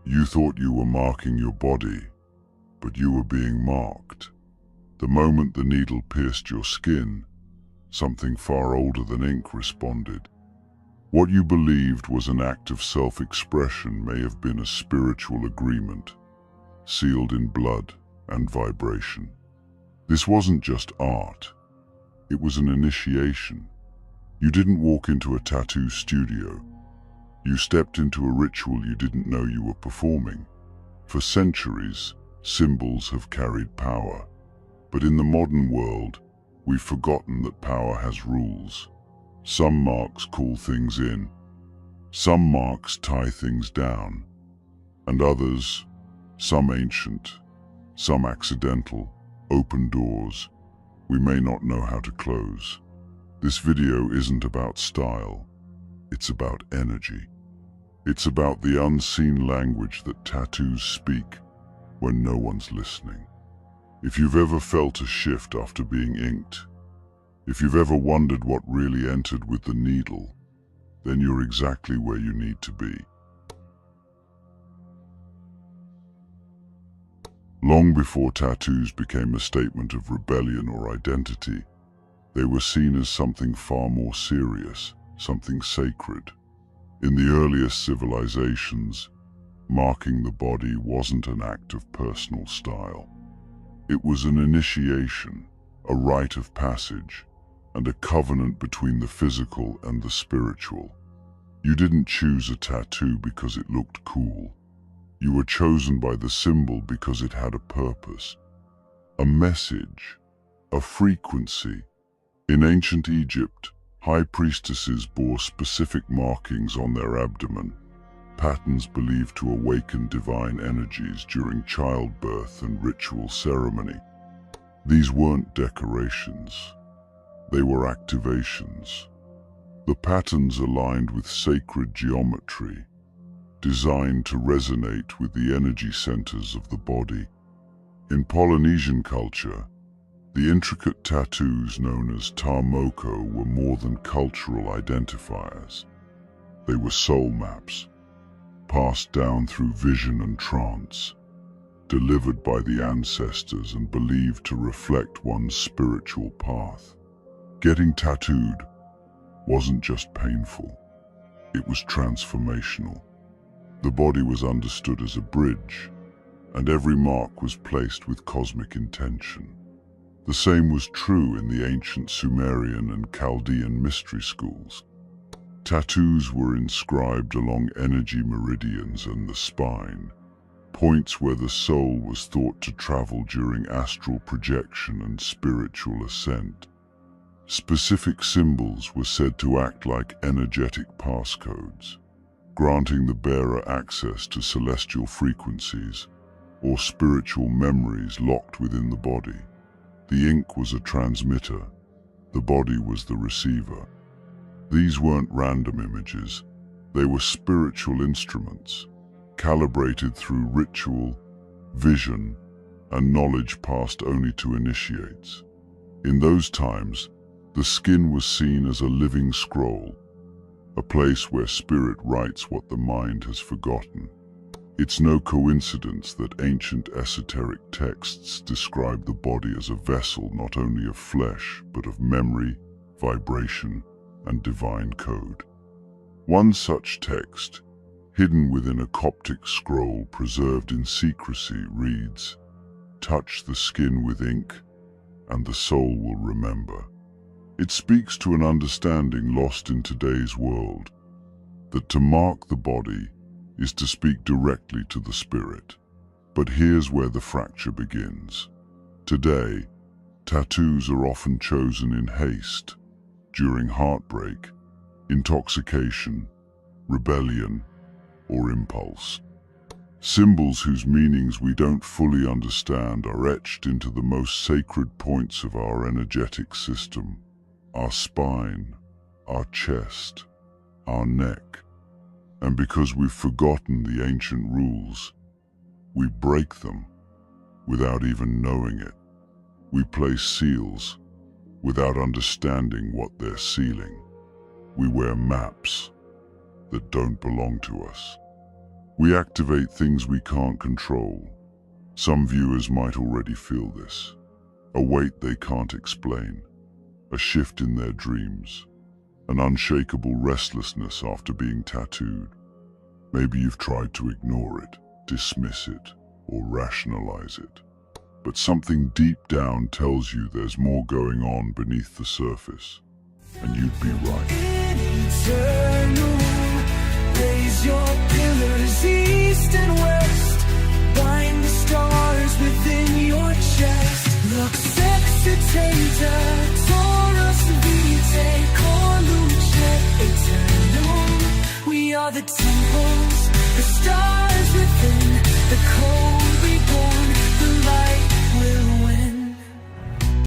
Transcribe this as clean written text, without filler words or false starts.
You thought you were marking your body, but you were being marked. The moment the needle pierced your skin, something far older than ink responded. What you believed was an act of self-expression may have been a spiritual agreement, sealed in blood and vibration. This wasn't just art, it was an initiation. You didn't walk into a tattoo studio. You stepped into a ritual you didn't know you were performing. For centuries, symbols have carried power. But in the modern world, we've forgotten that power has rules. Some marks call things in, some marks tie things down, and others, some ancient, some accidental, open doors we may not know how to close. This video isn't about style, it's about energy. It's about the unseen language that tattoos speak when no one's listening. If you've ever felt a shift after being inked, if you've ever wondered what really entered with the needle, then you're exactly where you need to be. Long before tattoos became a statement of rebellion or identity, they were seen as something far more serious, something sacred. In the earliest civilizations, marking the body wasn't an act of personal style. It was an initiation, a rite of passage, and a covenant between the physical and the spiritual. You didn't choose a tattoo because it looked cool. You were chosen by the symbol because it had a purpose, a message, a frequency. In ancient Egypt, high priestesses bore specific markings on their abdomen, patterns believed to awaken divine energies during childbirth and ritual ceremony. These weren't decorations, they were activations. The patterns aligned with sacred geometry, designed to resonate with the energy centers of the body. In Polynesian culture, the intricate tattoos known as tamoko were more than cultural identifiers. They were soul maps, passed down through vision and trance, delivered by the ancestors and believed to reflect one's spiritual path. Getting tattooed wasn't just painful, it was transformational. The body was understood as a bridge, and every mark was placed with cosmic intention. The same was true in the ancient Sumerian and Chaldean mystery schools. Tattoos were inscribed along energy meridians and the spine, points where the soul was thought to travel during astral projection and spiritual ascent. Specific symbols were said to act like energetic passcodes, granting the bearer access to celestial frequencies or spiritual memories locked within the body. The ink was a transmitter, the body was the receiver. These weren't random images, they were spiritual instruments, calibrated through ritual, vision, and knowledge passed only to initiates. In those times, the skin was seen as a living scroll, a place where spirit writes what the mind has forgotten. It's no coincidence that ancient esoteric texts describe the body as a vessel not only of flesh, but of memory, vibration, and divine code. One such text, hidden within a Coptic scroll preserved in secrecy, reads, "Touch the skin with ink, and the soul will remember." It speaks to an understanding lost in today's world, that to mark the body is to speak directly to the spirit. But here's where the fracture begins. Today, tattoos are often chosen in haste, during heartbreak, intoxication, rebellion, or impulse. Symbols whose meanings we don't fully understand are etched into the most sacred points of our energetic system, our spine, our chest, our neck. And because we've forgotten the ancient rules, we break them without even knowing it. We place seals without understanding what they're sealing. We wear maps that don't belong to us. We activate things we can't control. Some viewers might already feel this. A weight they can't explain, a shift in their dreams, an unshakable restlessness after being tattooed. Maybe you've tried to ignore it, dismiss it, or rationalize it. But something deep down tells you there's more going on beneath the surface. And you'd be right. Eternal, raise your pillars east and west. Bind the stars within your chest. Lux, Excitata, Taurus, vitae, luce, eternal. We are the temples, the stars within the cold.